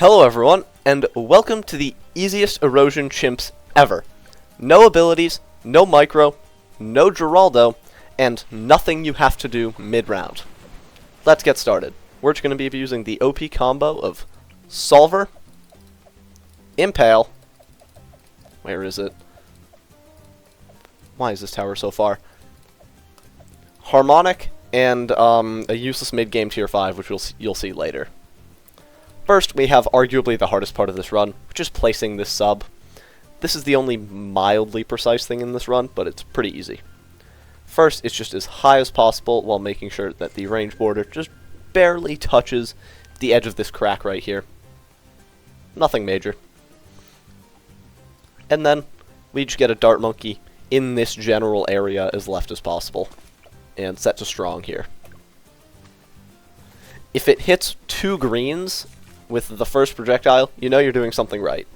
Hello everyone, and welcome to the easiest Erosion chimps ever. No abilities, no micro, no Geraldo, and nothing you have to do mid-round. Let's get started. We're just going to be using the OP combo of Solver, Impale, where is it? Why is this tower so far? Harmonic, and a useless mid-game tier 5, which you'll see later. First, we have arguably the hardest part of this run, which is placing this sub. This is the only mildly precise thing in this run, but it's pretty easy. First, it's just as high as possible while making sure that the range border just barely touches the edge of this crack right here. Nothing major. And then, we just get a dart monkey in this general area as left as possible, and set to strong here. If it hits 2 greens with the first projectile, you know you're doing something right.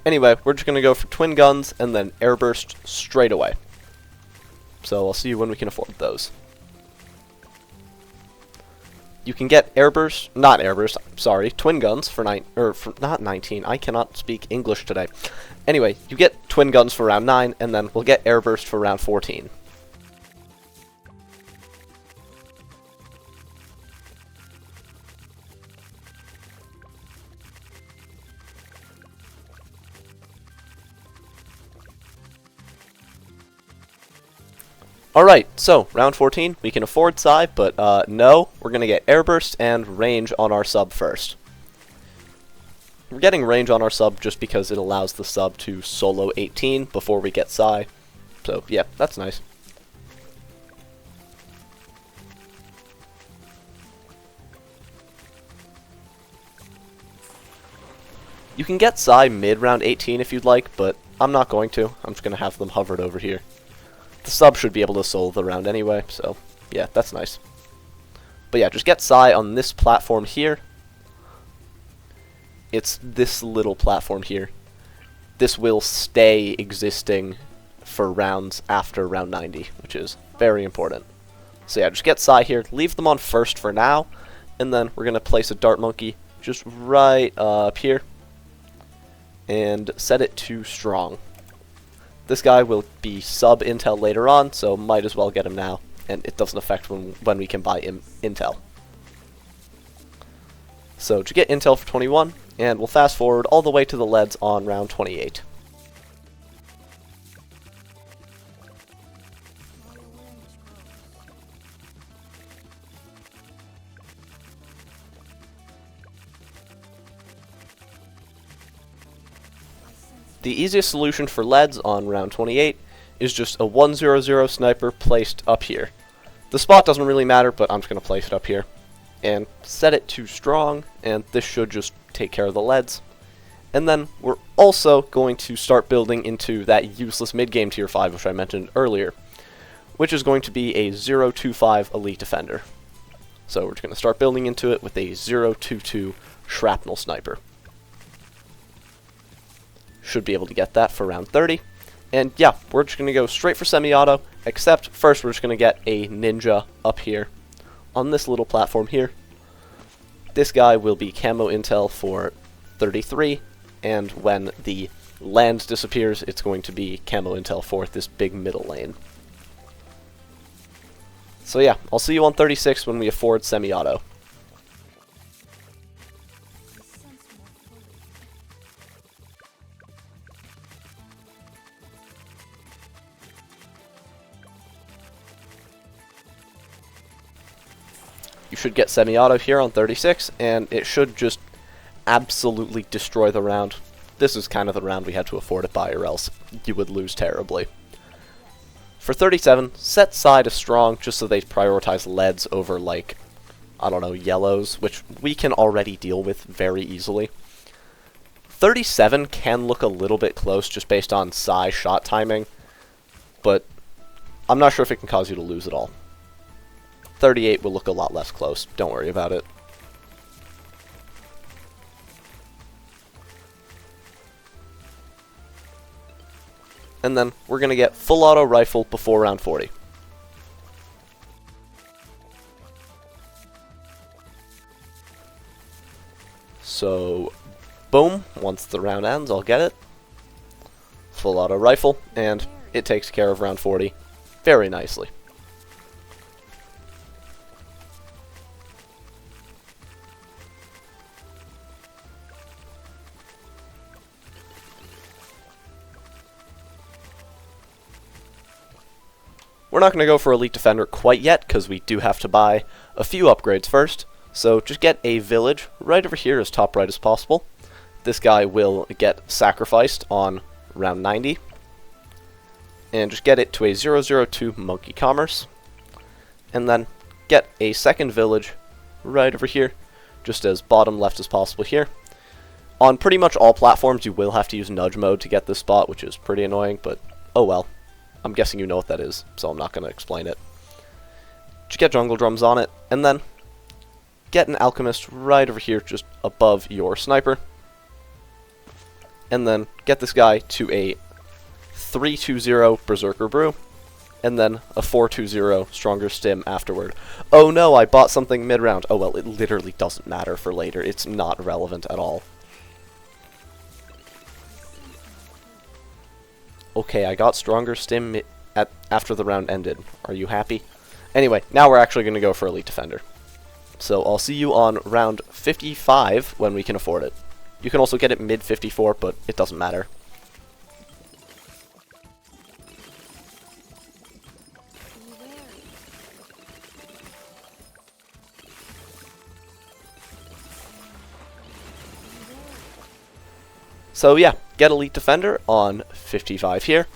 Anyway, we're just going to go for twin guns and then airburst straight away. So I'll see you when we can afford those. You can get twin guns for not 19. I cannot speak English today. Anyway, you get twin guns for round 9, and then we'll get airburst for round 14. Alright, so, round 14, we can afford Psy, but no, we're going to get airburst and range on our sub first. We're getting range on our sub just because it allows the sub to solo 18 before we get Psy. So, yeah, that's nice. You can get Psy mid-round 18 if you'd like, but I'm not going to. I'm just going to have them hovered over here. The sub should be able to solo the round anyway, so yeah, that's nice. But yeah, just get Psy on this platform here. It's this little platform here. This will stay existing for rounds after round 90, which is very important. So yeah, just get Psy here, leave them on first for now, and then we're going to place a dart monkey just right up here, and set it to strong. This guy will be sub-intel later on, so might as well get him now, and it doesn't affect when we can buy intel. So to get intel for 21, and we'll fast forward all the way to the leads on round 28. The easiest solution for leads on round 28 is just a 1-0-0 sniper placed up here. The spot doesn't really matter, but I'm just going to place it up here. And set it to strong, and this should just take care of the leads. And then we're also going to start building into that useless mid-game tier 5, which I mentioned earlier, which is going to be a 0-2-5 elite defender. So we're just going to start building into it with a 0-2-2 shrapnel sniper. Should be able to get that for round 30. And yeah, we're just going to go straight for semi-auto, except first we're just going to get a ninja up here on this little platform here. This guy will be camo intel for 33, and when the land disappears, it's going to be camo intel for this big middle lane. So yeah, I'll see you on 36 when we afford semi-auto. You should get semi-auto here on 36, and it should just absolutely destroy the round. This is kind of the round we had to afford it by, or else you would lose terribly. For 37, set Psy to strong just so they prioritize leads over, like, I don't know, yellows, which we can already deal with very easily. 37 can look a little bit close just based on Psy shot timing, but I'm not sure if it can cause you to lose at all. 38 will look a lot less close. Don't worry about it. And then we're going to get full auto rifle before round 40. So, boom, once the round ends, I'll get it. Full auto rifle, and it takes care of round 40 very nicely. We're not going to go for Elite Defender quite yet, because we do have to buy a few upgrades first. So just get a village right over here as top right as possible. This guy will get sacrificed on round 90. And just get it to a 002 Monkey Commerce. And then get a second village right over here, just as bottom left as possible here. On pretty much all platforms, you will have to use nudge mode to get this spot, which is pretty annoying, but oh well. I'm guessing you know what that is, so I'm not going to explain it. Just get jungle drums on it, and then get an Alchemist right over here, just above your sniper. And then get this guy to a 320 Berserker Brew, and then a 420 Stronger Stim afterward. Oh no, I bought something mid-round. Oh well, it literally doesn't matter for later. It's not relevant at all. Okay, I got Stronger Stim after the round ended. Are you happy? Anyway, now we're actually going to go for Elite Defender. So I'll see you on round 55 when we can afford it. You can also get it mid-54, but it doesn't matter. So yeah, get Elite Defender on 55 here,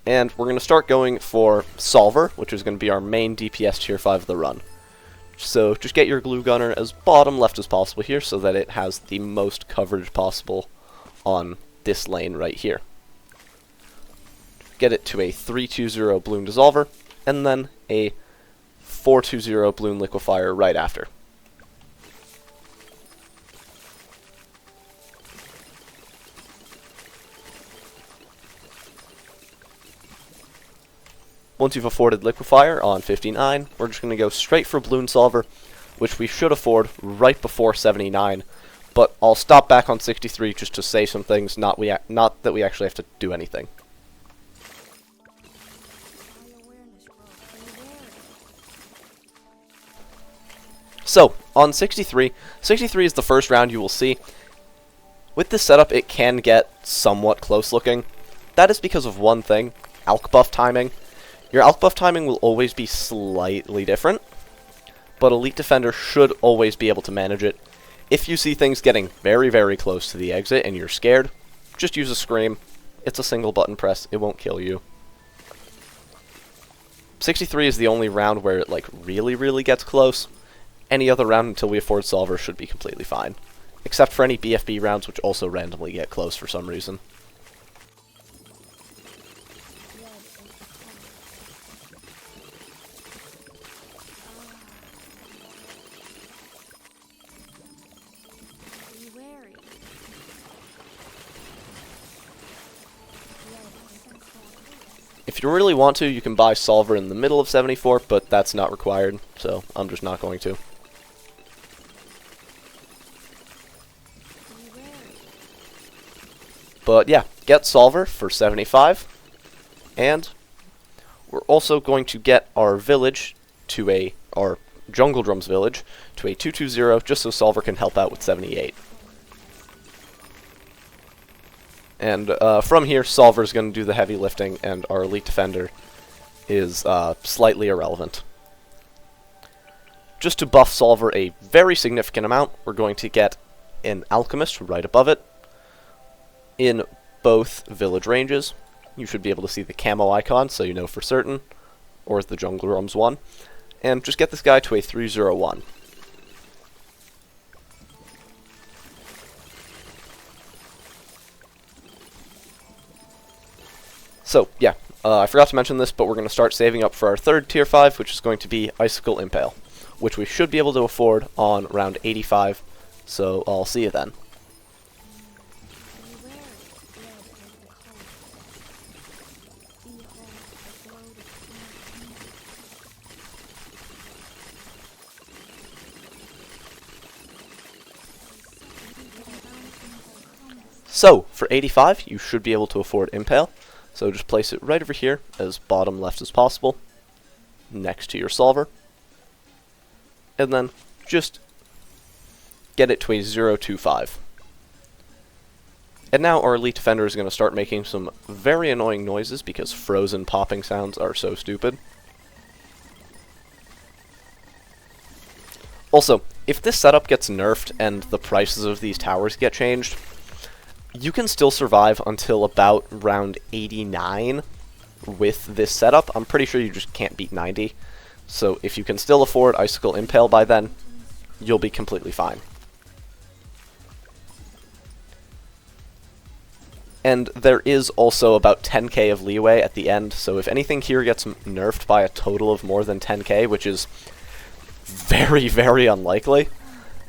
and we're going to start going for Solver, which is going to be our main DPS tier 5 of the run. So just get your Glue Gunner as bottom left as possible here so that it has the most coverage possible on this lane right here. Get it to a 320 Bloom Dissolver, and then a 420 Bloom Liquefier right after. Once you've afforded Liquefier on 59, we're just going to go straight for Bloom Solver, which we should afford right before 79, but I'll stop back on 63 just to say some things, not that we actually have to do anything. So, on 63 is the first round you will see. With this setup, it can get somewhat close looking. That is because of one thing, Alch buff timing. Your Alch buff timing will always be slightly different, but Elite Defender should always be able to manage it. If you see things getting very, very close to the exit and you're scared, just use a Scream. It's a single button press, it won't kill you. 63 is the only round where it really, really gets close. Any other round until we afford Solver should be completely fine. Except for any BFB rounds which also randomly get close for some reason. If you really want to, you can buy Solver in the middle of 74, but that's not required, so I'm just not going to. But yeah, get Solver for 75, and we're also going to get our village to our Jungle Drums village to a 220, just so Solver can help out with 78. And from here, Solver's going to do the heavy lifting, and our Elite Defender is slightly irrelevant. Just to buff Solver a very significant amount, we're going to get an Alchemist right above it in both village ranges. You should be able to see the camo icon, so you know for certain, or the Jungle Drums one. And just get this guy to a 301. So, yeah, I forgot to mention this, but we're going to start saving up for our third tier 5, which is going to be Icicle Impale, which we should be able to afford on round 85, so I'll see you then. So, for 85, you should be able to afford Impale. So just place it right over here, as bottom left as possible, next to your solver. And then just get it to a 0.25. And now our elite defender is going to start making some very annoying noises because frozen popping sounds are so stupid. Also, if this setup gets nerfed and the prices of these towers get changed, you can still survive until about round 89 with this setup. I'm pretty sure you just can't beat 90. So if you can still afford Icicle Impale by then, you'll be completely fine. And there is also about 10k of leeway at the end, so if anything here gets nerfed by a total of more than 10k, which is very, very unlikely,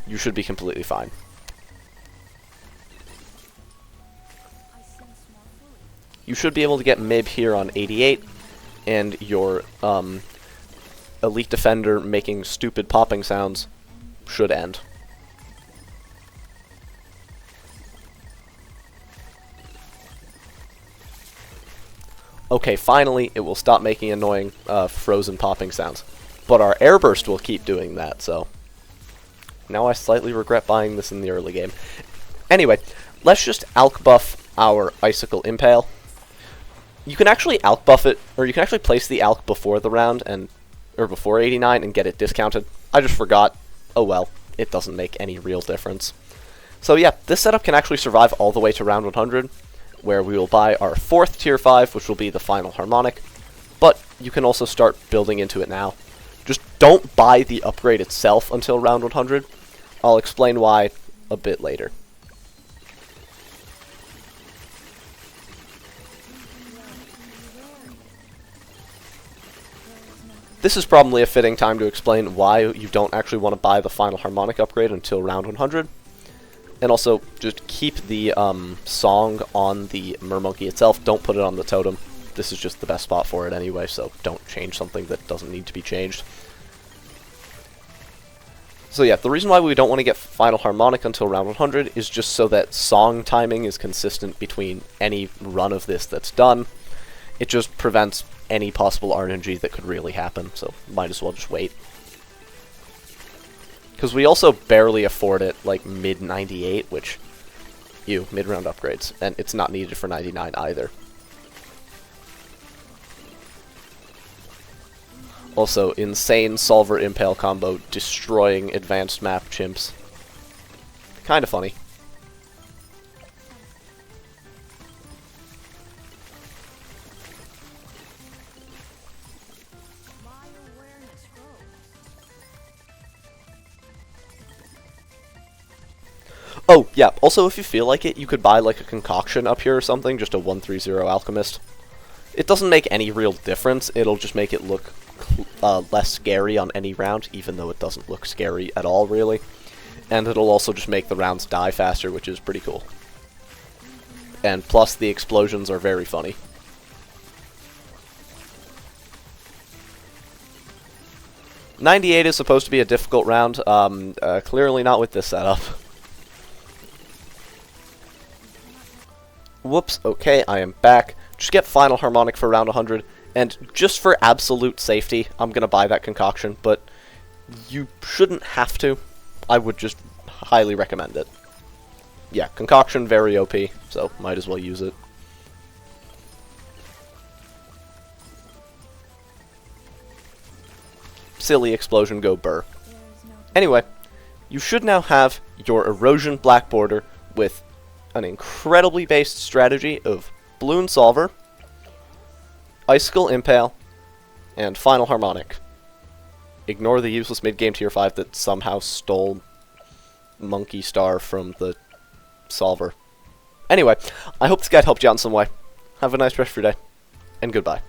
you should be completely fine. You should be able to get Mib here on 88, and your elite defender making stupid popping sounds should end. Okay, finally, it will stop making annoying frozen popping sounds. But our airburst will keep doing that, so now I slightly regret buying this in the early game. Anyway, let's just alch buff our Icicle Impale. You can actually alch buff it, or you can actually place the alch before the round, or before 89 and get it discounted. I just forgot. Oh well, it doesn't make any real difference. So yeah, this setup can actually survive all the way to round 100, where we will buy our 4th tier 5, which will be the final harmonic, but you can also start building into it now. Just don't buy the upgrade itself until round 100. I'll explain why a bit later. This is probably a fitting time to explain why you don't actually want to buy the final harmonic upgrade until round 100. And also, just keep the song on the Mermonkey itself. Don't put it on the totem. This is just the best spot for it anyway, so don't change something that doesn't need to be changed. So yeah, the reason why we don't want to get final harmonic until round 100 is just so that song timing is consistent between any run of this that's done. It just prevents any possible RNG that could really happen, so might as well just wait. Because we also barely afford it, like, mid-98, which, mid-round upgrades, and it's not needed for 99 either. Also, insane Solver Impale combo destroying advanced map chimps. Kinda funny. Oh, yeah, also if you feel like it, you could buy like a concoction up here or something, just a 130 Alchemist. It doesn't make any real difference, it'll just make it look less scary on any round, even though it doesn't look scary at all, really. And it'll also just make the rounds die faster, which is pretty cool. And plus, the explosions are very funny. '98 is supposed to be a difficult round, clearly not with this setup. Whoops, okay, I am back. Just get final harmonic for round 100, and just for absolute safety, I'm gonna buy that concoction, but you shouldn't have to. I would just highly recommend it. Yeah, concoction, very OP, so might as well use it. Silly explosion, go burr. Anyway, you should now have your Erosion black border with an incredibly based strategy of Balloon Solver, Icicle Impale, and Final Harmonic. Ignore the useless mid-game tier 5 that somehow stole Monkey Star from the Solver. Anyway, I hope this guide helped you out in some way. Have a nice rest of your day, and goodbye.